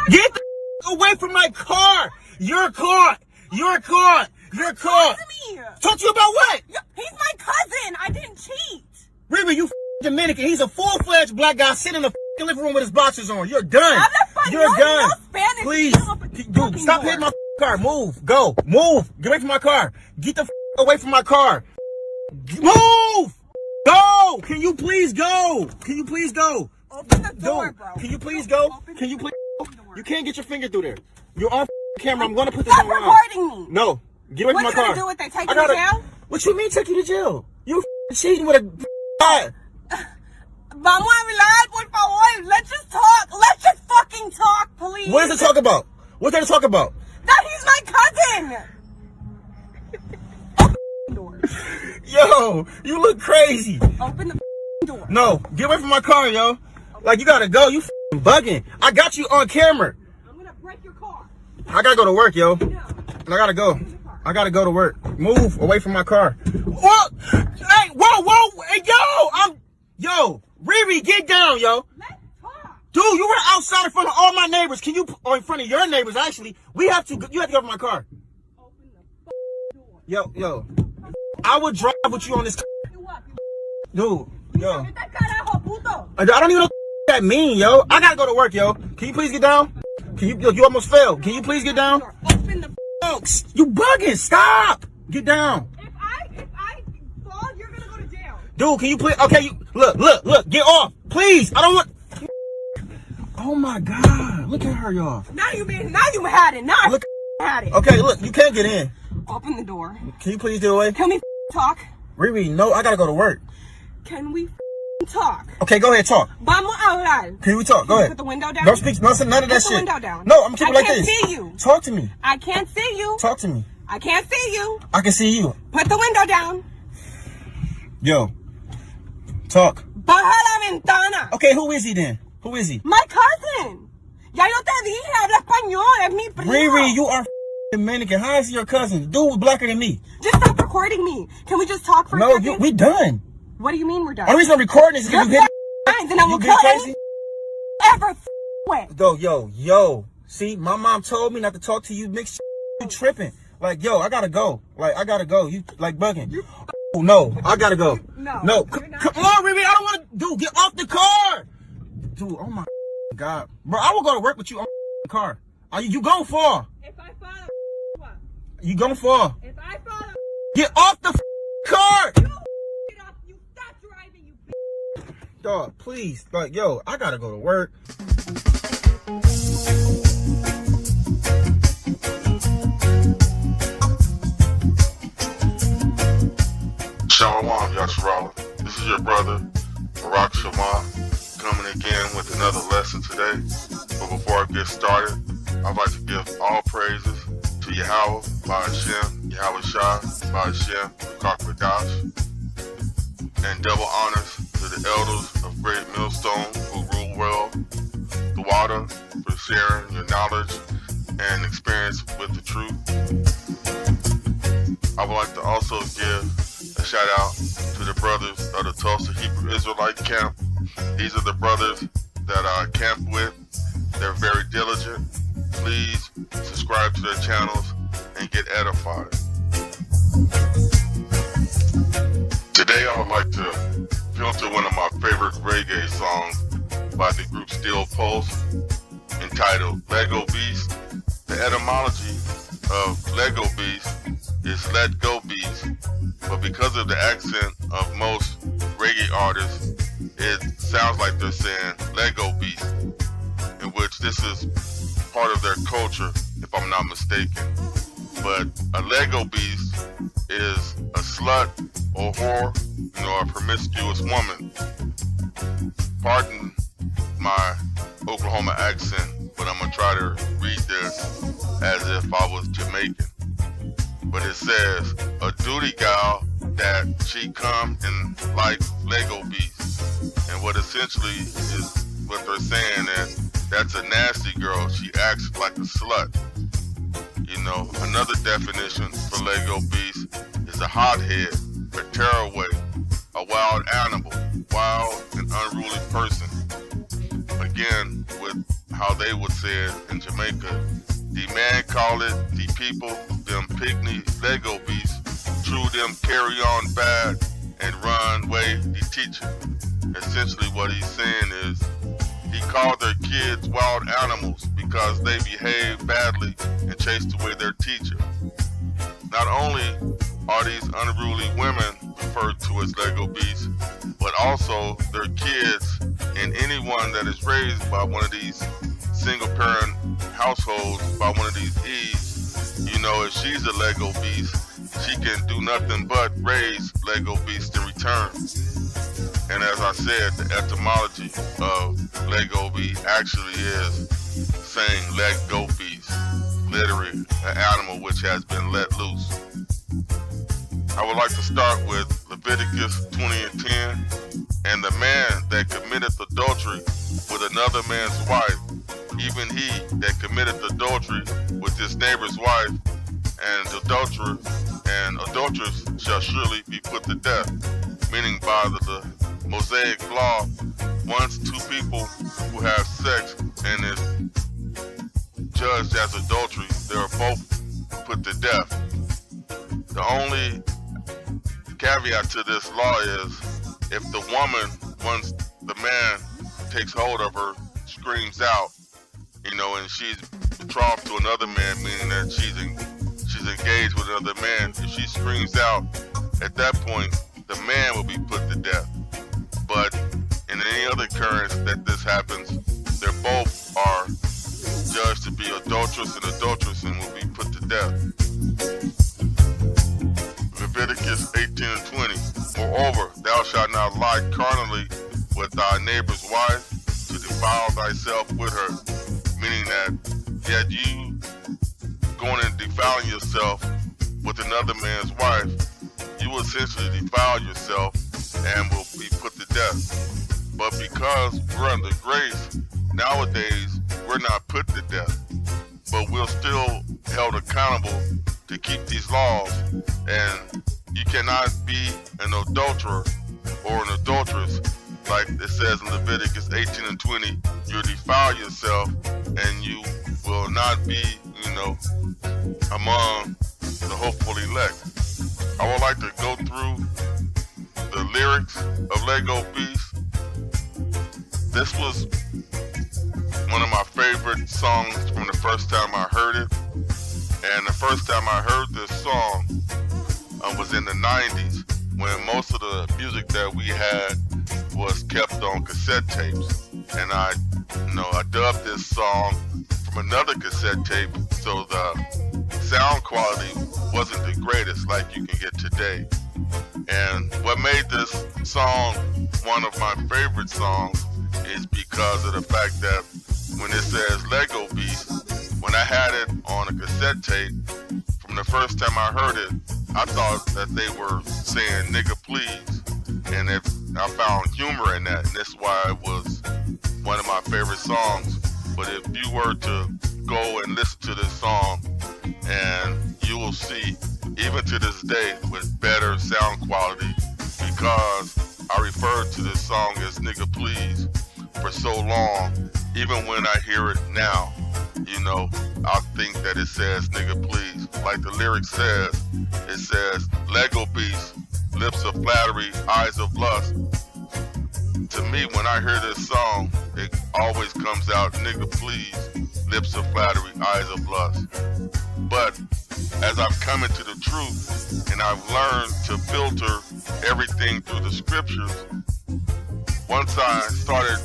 Get the away from my car. You're caught. You're caught. You're caught. Talk to me. Talk to you about what? He's my cousin. I didn't cheat. Riri, you Dominican. He's a full-fledged black guy sitting in the living room with his boxers on. You're done. You're done. Spanish. Please. Dude, stop hitting my car. Move. Go. Move. Get away from my car. Get the away from my car. Move. Go. Can you please go? Can you please go? Open the door, Dude, bro. can you please go? Can you please go? You can't get your finger through there. You're on camera. I'm going to put this Stop online. recording me. No. Get away from my car. What are you going to do with that? Take you to jail? What you mean take you to jail? You cheating with a guy. Vamos a hablar, por favor. Let's just talk. Let's just fucking talk, please. What is it talk about? What's there to talk about? That he's my cousin. Open the door. Yo, you look crazy. Open the door. No, get away from my car, yo. Like, you gotta go. You bugging. I got you on camera. I'm going to break your car. I gotta go to work, yo. No. I gotta go. I gotta go to work. Move away from my car. What? Hey, whoa. Hey, yo, Riri, get down, yo. Let's talk. Dude, you were outside in front of all my neighbors. Can you, or in front of your neighbors, actually. You have to get off my car. Open the door. Yo. I would drive with you on this. Dude, yo. I don't even know what that mean, yo. I gotta go to work, yo. Can you please get down? You almost fell. Can you please get down? Open the You bugging. Stop. Get down. If I fall, you're gonna go to jail. Dude, can you please? Okay, you look. Get off, please. I don't want. Oh my God, look at her, y'all. Now you had it. Now Look. I had it. Okay, look, you can't get in. Open the door. Can you please get away? Can we talk? Riri, no, I gotta go to work. Can we talk? Okay, go ahead, talk. Vamos a hablar. Can we talk? Go ahead. Put the window down. Don't speak none of that Put shit. the window down. No, I'm gonna keep it like this. I can't see you. Talk to me. I can't see you. Talk to me. I can't see you. I can see you. Put the window down. Yo, talk. Baja la ventana. Okay, who is he then? Who is he? My cousin. Ya yo te dije, habla español. Es mi primo. Riri, you are Dominican. How is he your cousin? Dude was blacker than me. Just stop recording me. Can we just talk for a No, second? we done. What do you mean we're done? Only reason I'm recording is because you hit. And I will kill any ever with. Yo. See, my mom told me not to talk to you. Mix you tripping. Like, yo, I gotta go. Like, I gotta go. You like bugging. Oh, no, I gotta go. No. Come on, Riri. I don't want to. Dude, get off the car. Dude, oh my God, bro. I will go to work with you on the car. You gonna fall. If I fall, what? You gonna fall. If I fall, Get off the car. get off. You stop driving, you Dog, please. Like, yo, I gotta go to work. Shalom, Yahawah. This is your brother, Barak coming again with another lesson today. But before I get started, I'd like to give all praises to Yahawah, by Hashem, Yahawashi, by Hashem, Qadash, and double honors to the elders of Great Millstone who rule well, the water for sharing your knowledge and experience with the truth. I would like to also give a shout out to the brothers of the Tulsa Hebrew Israelite camp. These are the brothers that I camp with. They're very diligent. Please subscribe to their channels and get edified. Today I would like to filter one of my favorite reggae songs by the group Steel Pulse entitled Leggo Beast. The etymology of Leggo Beast is let go beast, but because of the accent of most reggae artists, it sounds like they're saying Leggo beast, in which this is part of their culture, if I'm not mistaken. But a Leggo beast is a slut or whore, a promiscuous woman. Pardon my Oklahoma accent, but I'm gonna try to read this as if I was Jamaican. But it says, a duty gal that she come in like Leggo beast. And what essentially is what they're saying is, that's a nasty girl. She acts like a slut. Another definition for Leggo beast is a hothead, a tearaway, a wild animal, wild and unruly person. Again, with how they would said in Jamaica, the man call it the people, them pygmy Leggo beasts, true them carry on bad and run way the teacher. Essentially what he's saying is, he called their kids wild animals because they behaved badly and chased away their teacher. Not only are these unruly women referred to as Leggo beasts, but also their kids and anyone that is raised by one of these single parent households, by one of these Eves. You know, if she's a Leggo beast, she can do nothing but raise Leggo beasts in return. And as I said, the etymology of Leggo beast actually is saying let go beast, literally an animal which has been let loose. I would like to start with Leviticus 20 and 10, and the man that committeth adultery with another man's wife, even he that committeth adultery with his neighbor's wife, and adulterer and adulteress shall surely be put to death. Meaning by the Mosaic law, once two people who have sex and is judged as adultery, they are both put to death. The only caveat to this law is if the woman, once the man takes hold of her, screams out, you know, and she's betrothed to another man, meaning that she's engaged with another man, if she screams out, at that point, the man will be put to death. But in any other occurrence that this happens, they both are judged to be adulteress and adulteress and will be put to death. Leviticus 18 and 20. Moreover, thou shalt not lie carnally with thy neighbor's wife to defile thyself with her. Meaning that yet you going and defiling yourself with another man's wife, you will essentially defile yourself and will be put to death. But because we're under grace, nowadays we're not put to death, but we're still held accountable to keep these laws. And you cannot be an adulterer or an adulteress, like it says in Leviticus 18 and 20, you'll defile yourself and you will not be, you know, among the hopeful elect. I would like to go through the lyrics of Leggo Beast. This was one of my favorite songs from the first time I heard it. And the first time I heard this song was in the 90s, when most of the music that we had was kept on cassette tapes. And I dubbed this song from another cassette tape, so the sound quality wasn't the greatest like you can get today. And what made this song one of my favorite songs is because of the fact that when it says Leggo Beast, when I had it on a cassette tape, from the first time I heard it, I thought that they were saying nigga please, and I found humor in that, and that's why it was one of my favorite songs. But if you were to go and listen to this song, and you will see, even to this day, with better sound quality, because I referred to this song as nigga please for so long, even when I hear it now, you know, I think that it says nigga please. Like the lyric says, it says, Leggo Beast, lips of flattery, eyes of lust. To me, when I hear this song, it always comes out, nigga please, lips of flattery, eyes of lust. But as I've come into the truth and I've learned to filter everything through the scriptures, once I started,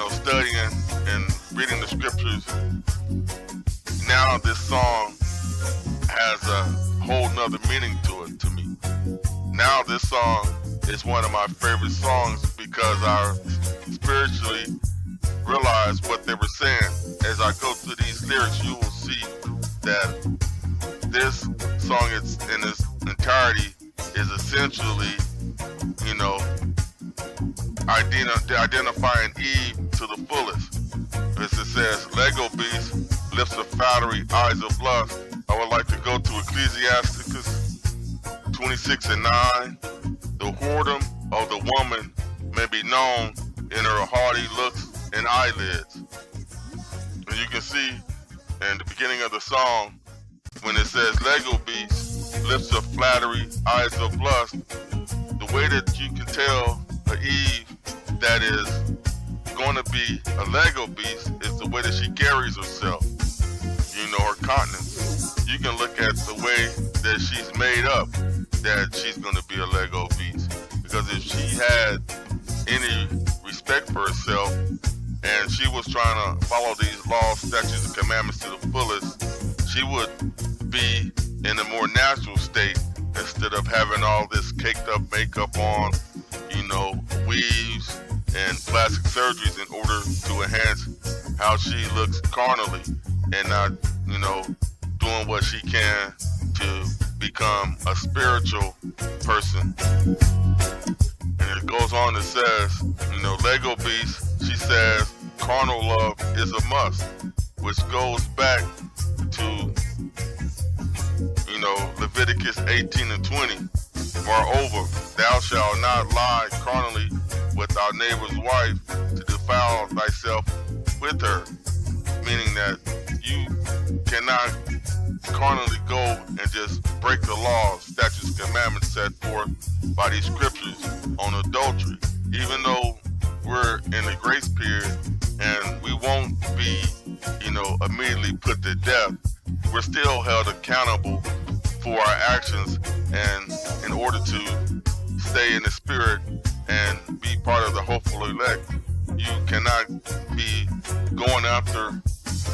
studying and reading the scriptures, now this song has a whole nother meaning to it to me. Now this song is one of my favorite songs because I spiritually realized what they were saying. As I go through these lyrics, you will see that this song in its entirety is essentially, identifying Eve to the fullest. As it says, Leggo Beast, lips of flattery, eyes of lust. I would like to go to Ecclesiasticus 26 and 9. The whoredom of the woman may be known in her haughty looks and eyelids. And you can see in the beginning of the song, when it says Leggo beast, lips of flattery, eyes of lust, the way that you can tell a Eve that is going to be a Leggo beast is the way that she carries herself. You know, her countenance. You can look at the way that she's made up that she's going to be a Leggo beast. Because if she had any respect for herself and she was trying to follow these laws, statutes, and commandments to the fullest, she would be in a more natural state instead of having all this caked up makeup on, you know, weaves and plastic surgeries in order to enhance how she looks carnally and not, you know, doing what she can to become a spiritual person. And it goes on and says, you know, Leggo beast, she says, carnal love is a must, which goes back to, you know, Leviticus 18 and 20. Moreover, thou shalt not lie carnally with thy neighbor's wife to defile thyself with her. Meaning that you cannot carnally go and just break the laws, statutes, commandments set forth by these scriptures on adultery. Even though we're in the grace period and we won't be, you know, immediately put to death, we're still held accountable for our actions, and in order to stay in the spirit and be part of the hopeful elect, you cannot be going after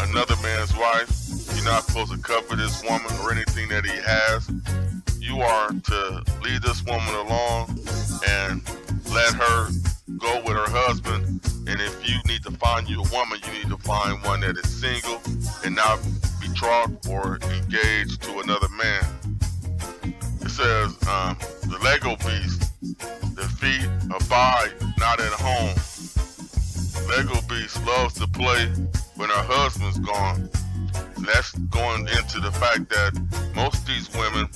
another man's wife. You're not supposed to covet this woman or anything that he has. You are to leave this woman alone and let her go with her husband. And if you need to find you a woman, you need to find one that is single and not betrothed or engaged to another man. It says, the Leggo beast, the feet abide not at home. Leggo beast loves to play when her husband's gone. That's going into the fact that most of these women,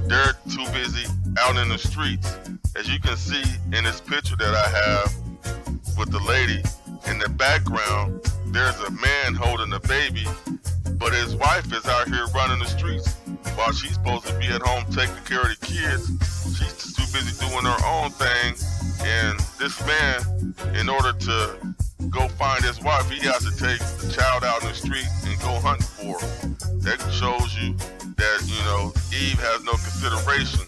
they're too busy out in the streets. As you can see in this picture that I have with the lady, in the background, there's a man holding a baby, but his wife is out here running the streets while she's supposed to be at home taking care of the kids. She's too busy doing her own thing, and this man, in order to go find his wife, he has to take the child out in the street and go hunt for her. That shows you that, you know, Eve has no consideration,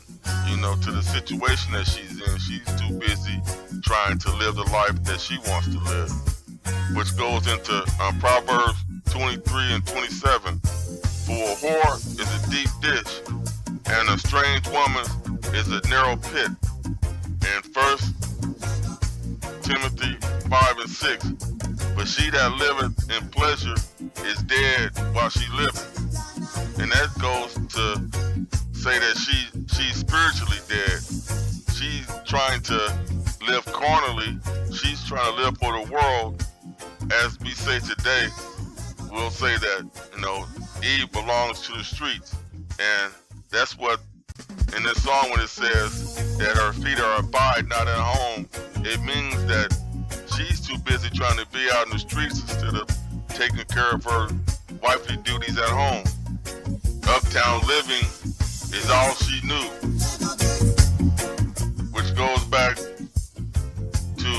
you know, to the situation that she's in. She's too busy trying to live the life that she wants to live, which goes into Proverbs 23 and 27. For a whore is a deep ditch, and a strange woman is a narrow pit. And 1 Timothy 5 and 6. But she that liveth in pleasure is dead while she liveth. And that goes to say that she's spiritually dead. She's trying to live carnally. She's trying to live for the world. As we say today, we'll say that, you know, Eve belongs to the streets. And that's what, in this song when it says that her feet are abide not at home, it means that she's too busy trying to be out in the streets instead of taking care of her wifely duties at home. Uptown living is all she knew, which goes back to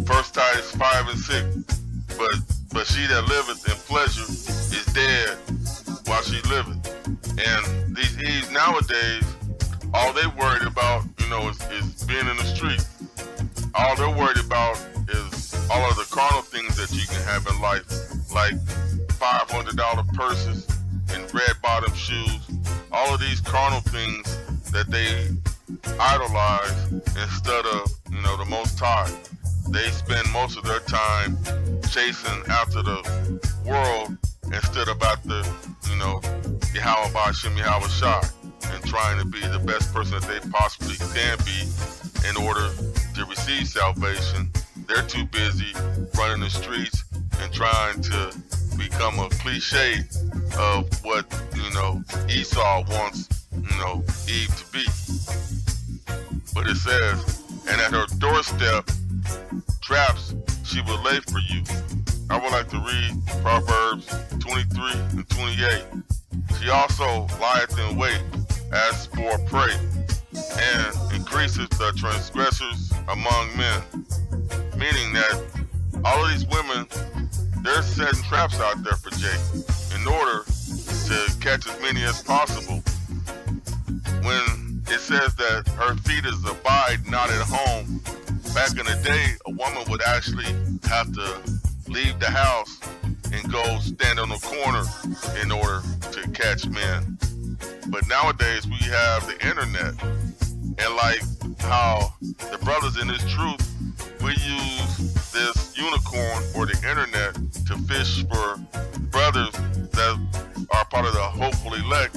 1 Titus 5 and 6. But she that liveth in pleasure is dead while she liveth. And these Eves nowadays, all they worried about, you know, is being in the street. All they're worried about is all of the carnal things that you can have in life, like $500 purses and red bottom shoes. All of these carnal things that they idolize instead of, you know, the Most High. They spend most of their time chasing after the world instead of after, you know, Yahawah, Yahawashi, and trying to be the best person that they possibly can be in order to receive salvation. They're too busy running the streets and trying to become a cliche of what, you know, Esau wants, you know, Eve to be. But it says, and at her doorstep traps she will lay for you, I would like to read Proverbs 23 and 28. She also lieth in wait as for prey, and increases the transgressors among men. Meaning that all of these women, they're setting traps out there for Jake in order to catch as many as possible. When it says that her feet is abide not at home, back in the day, a woman would actually have to leave the house and go stand on the corner in order to catch men. But nowadays we have the internet, and like how the brothers in this truth, we use this unicorn or the internet to fish for brothers that are part of the hopeful elect,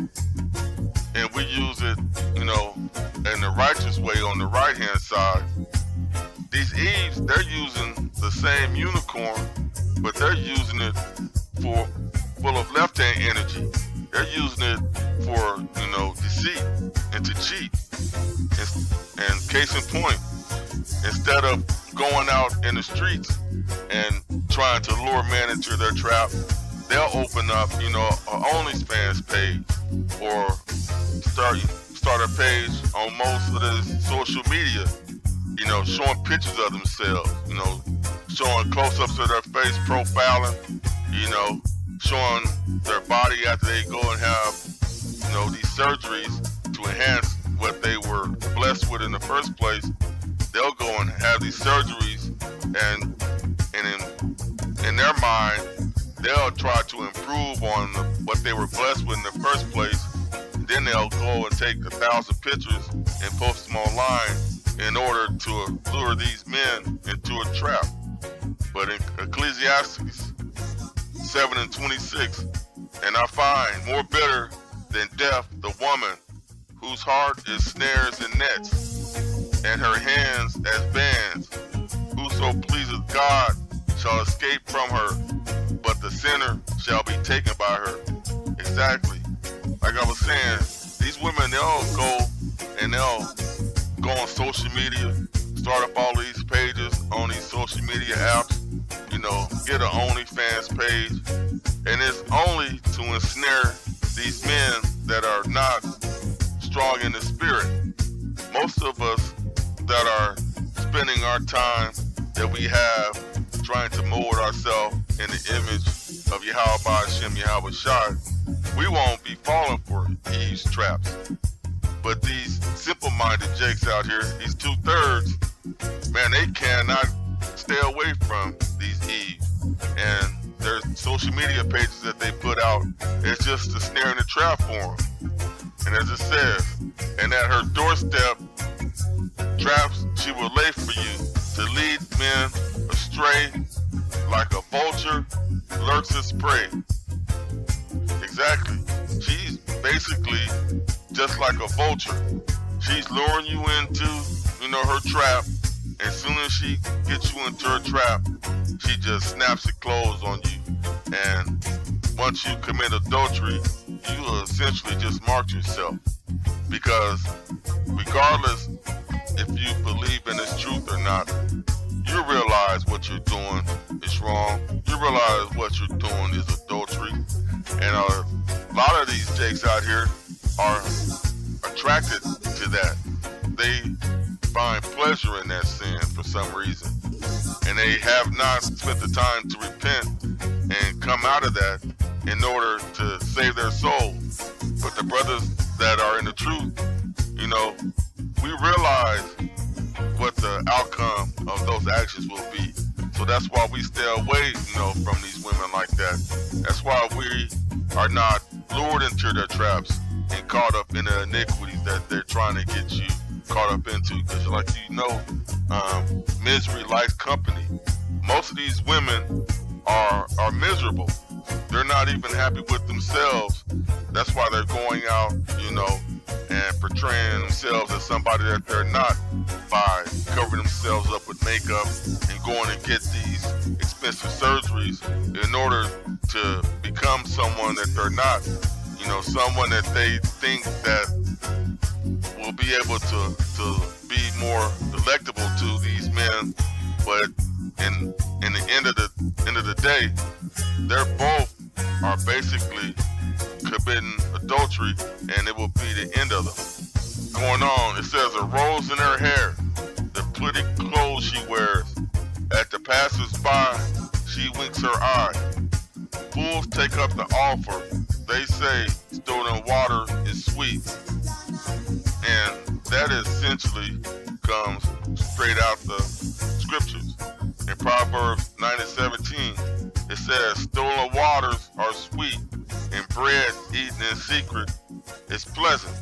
and we use it, you know, in the righteous way on the right hand side. These Eves, they're using the same unicorn, but they're using it for full of left-hand energy. They're using it for, you know, deceit and to cheat. And case in point, instead of going out in the streets and trying to lure men into their trap, they'll open up, you know, an OnlyFans page or start a page on most of the social media, you know, showing pictures of themselves, you know, showing close-ups of their face, profiling, you know, showing their body after they go and have, you know, these surgeries to enhance what they were blessed with in the first place. They'll go and have these surgeries, and in their mind, they'll try to improve on what they were blessed with in the first place. Then they'll go and take 1,000 pictures and post them online in order to lure these men into a trap. But in Ecclesiastes 7 and 26, and I find more bitter than death the woman whose heart is snares and nets, and her hands as bands. Whoso pleaseth God shall escape from her, but the sinner shall be taken by her. Exactly. Like I was saying, these women, they'll go and they'll go on social media, start up all these pages on these social media apps, you know, get an OnlyFans page, and it's only to ensnare these men that are not strong in the spirit. Most of us that are spending our time that we have trying to mold ourselves in the image of Yahawah, Yahawashi, we won't be falling for Eve's traps. But these simple-minded jakes out here, these 2/3, man, they cannot stay away from these Eves. And their social media pages that they put out, it's just a snare in the trap for them. And as it says, and at her doorstep, traps she will lay for you to lead men astray, like a vulture lurks its prey. Exactly. She's basically just like a vulture. She's luring you into, you know, her trap. As soon as she gets you into her trap, she just snaps it closed on you. And once you commit adultery, you essentially just marked yourself. Because regardless if you believe in this truth or not, you realize what you're doing is wrong. You realize what you're doing is adultery. And a lot of these jakes out here are attracted to that. They find pleasure in that sin for some reason. And they have not spent the time to repent and come out of that in order to save their soul. But the brothers that are in the truth, you know, we realize what the outcome of those actions will be. So that's why we stay away, you know, from these women like that. That's why we are not lured into their traps and caught up in the iniquities that they're trying to get you caught up into. Because like you know, misery likes company. Most of these women are miserable. They're not even happy with themselves. That's why they're going out, you know, and portraying themselves as somebody that they're not by covering themselves up with makeup and going to get these expensive surgeries in order to become someone that they're not. You know, someone that they think that will be able to be more delectable to these men, but And in the end of the day, they're both are basically committing adultery, and it will be the end of them. Going on, it says a rose in her hair, the pretty clothes she wears. At the passers-by, she winks her eye. Fools take up the offer. They say stolen water is sweet. And that essentially comes straight out the scriptures. In Proverbs 90:17, it says, stolen waters are sweet, and bread eaten in secret is pleasant.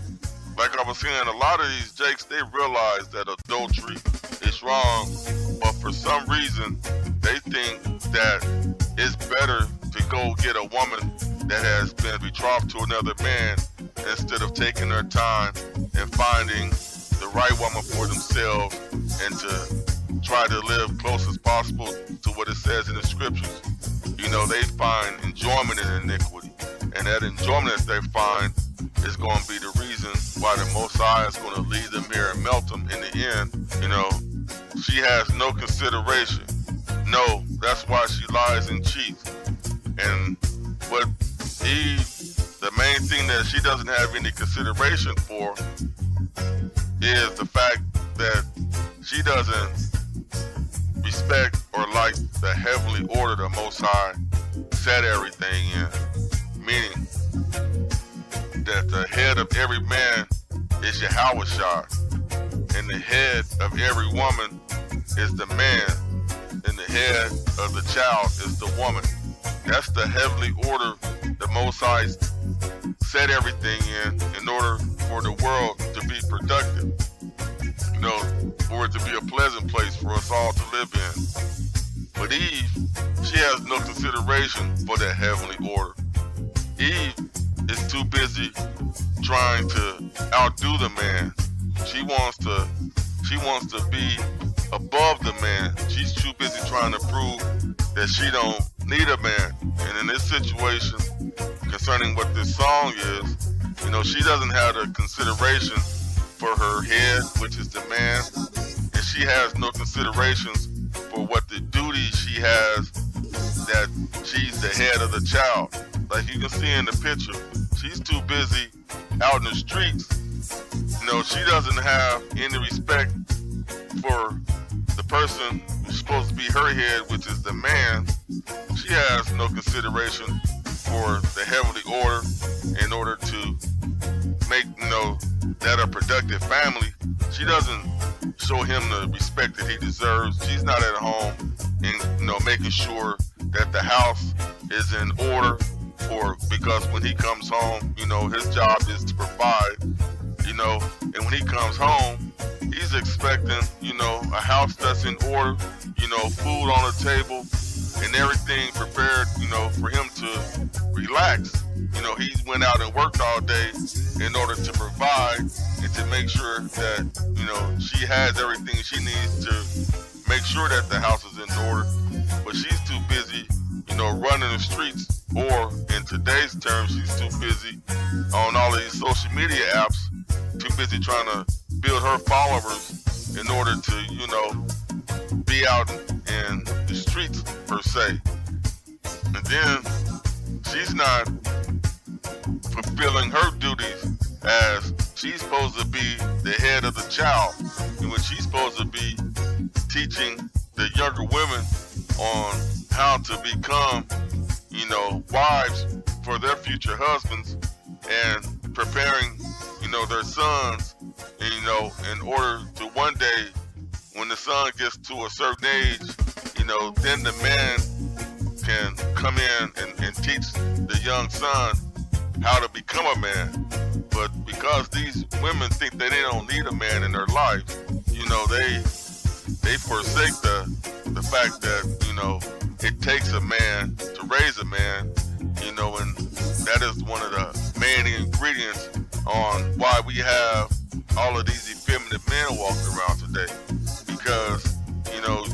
Like I was saying, a lot of these jakes, they realize that adultery is wrong, but for some reason, they think that it's better to go get a woman that has been betrothed to another man instead of taking their time and finding the right woman for themselves and to try to live close as possible to what it says in the scriptures. You know, they find enjoyment in iniquity, and that enjoyment that they find is going to be the reason why the Most High is going to lead them here and melt them in the end. You know, she has no consideration. No, that's why she lies and cheats. And what the main thing that she doesn't have any consideration for is the fact that she doesn't respect or like the heavenly order the Most High set everything in. Meaning that the head of every man is Yahawashi, and the head of every woman is the man, and the head of the child is the woman. That's the heavenly order the Most High set everything in order for the world to be productive. You know, for it to be a pleasant place for us all to live in. But Eve, she has no consideration for that heavenly order. Eve is too busy trying to outdo the man. She wants to be above the man. She's too busy trying to prove that she don't need a man. And in this situation, concerning what this song is, you know, she doesn't have the consideration for her head, which is the man, and she has no considerations for what the duty she has, that she's the head of the child. Like you can see in the picture, she's too busy out in the streets. You know, she doesn't have any respect for the person who's supposed to be her head, which is the man. She has no consideration for the heavenly order in order to make, you know, that a productive family. She doesn't show him the respect that he deserves. She's not at home and, you know, making sure that the house is in order because when he comes home, you know, his job is to provide, you know, and when he comes home, he's expecting, you know, a house that's in order, you know, food on the table and everything prepared, you know, for him to relax. You know, he went out and worked all day in order to provide and to make sure that, you know, she has everything she needs to make sure that the house is in order. But she's too busy, you know, running the streets, or in today's terms, she's too busy on all of these social media apps, too busy trying to build her followers in order to, you know, be out in the streets per se. And then she's not fulfilling her duties as she's supposed to be the head of the child, and when she's supposed to be teaching the younger women on how to become, you know, wives for their future husbands and preparing, you know, their sons, and, you know, in order to one day, when the son gets to a certain age, you know, then the man can come in and teach the young son how to become a man. But because these women think that they don't need a man in their life, you know, they forsake the fact that, you know, it takes a man to raise a man, you know, and that is one of the main ingredients on why we have all of these effeminate men walking around today. Because, you know,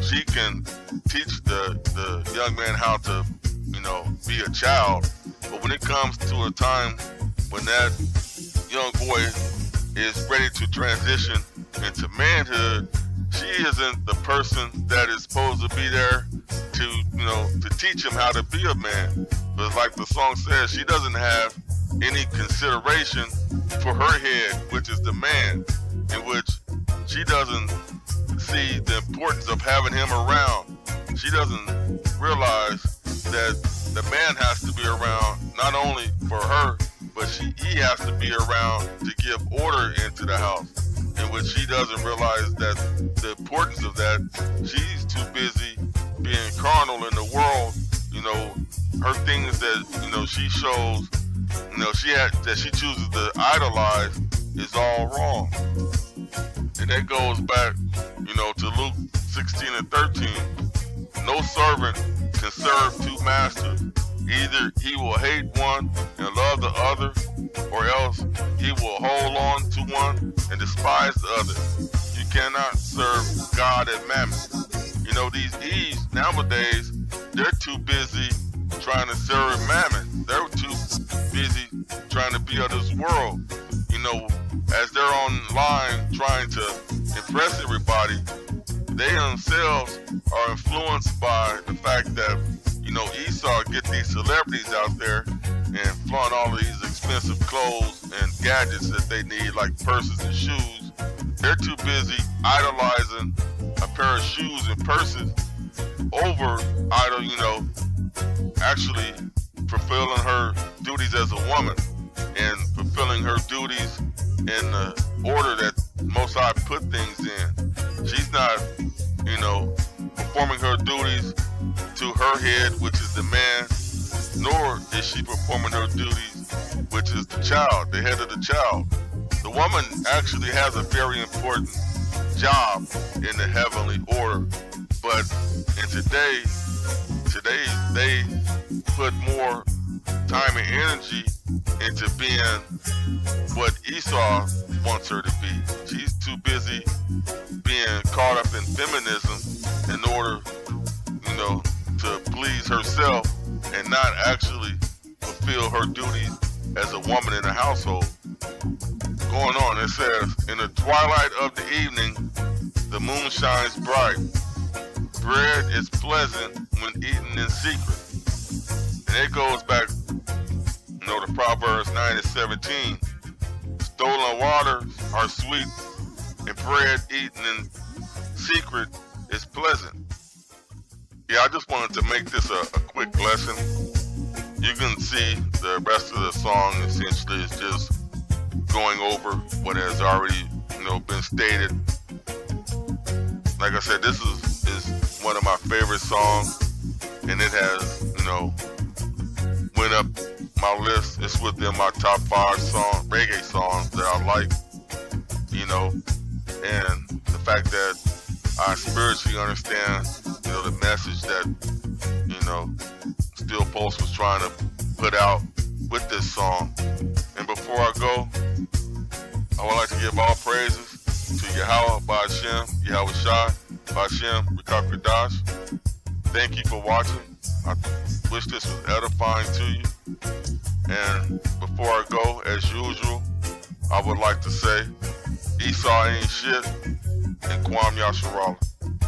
she can teach the young man how to, you know, be a child, but when it comes to a time when that young boy is ready to transition into manhood, she isn't the person that is supposed to be there to, to teach him how to be a man. But like the song says, she doesn't have any consideration for her head, which is the man, in which she doesn't see the importance of having him around. She doesn't realize that the man has to be around not only for her, but he has to be around to give order into the house. In which she doesn't realize that the importance of that. She's too busy being carnal in the world. Her things that she shows, that she chooses to idolize is all wrong. And that goes back, to Luke 16 and 13. No servant can serve two masters. Either he will hate one and love the other, or else he will hold on to one and despise the other. You cannot serve God and mammon. These Eves nowadays, they're too busy trying to serve mammon. They're too busy trying to be of this world. As they're online trying to impress everybody, they themselves are influenced by the fact that, Esau get these celebrities out there and flaunt all of these expensive clothes and gadgets that they need, like purses and shoes. They're too busy idolizing a pair of shoes and purses over actually fulfilling her duties as a woman and fulfilling her duties in the order that Most High put things in. She's not, performing her duties to her head, which is the man, nor is she performing her duties, which is the child, the head of the child. The woman actually has a very important job in the heavenly order, but in today they put more time and energy into being what Esau wants her to be. She's too busy being caught up in feminism in order, to please herself and not actually fulfill her duties as a woman in the household. Going on, it says, in the twilight of the evening, the moon shines bright. Bread is pleasant when eaten in secret. And it goes back, to Proverbs 9 and 17. Stolen waters are sweet, and bread eaten in secret is pleasant. Yeah, I just wanted to make this a quick lesson. You can see the rest of the song essentially is just going over what has already, been stated. Like I said, this is one of my favorite songs, and it has, went up my list. It's within my top 5 reggae songs that I like, and the fact that I spiritually understand, the message that, Still Pulse was trying to put out with this song. And before I go, I would like to give all praises to Yahawah, by Hashem, Yahawashi, by Hashem, Qadash. Thank you for watching. I wish this was edifying to you. And before I go, as usual, I would like to say, Esau ain't shit, and Kwam Yasharala.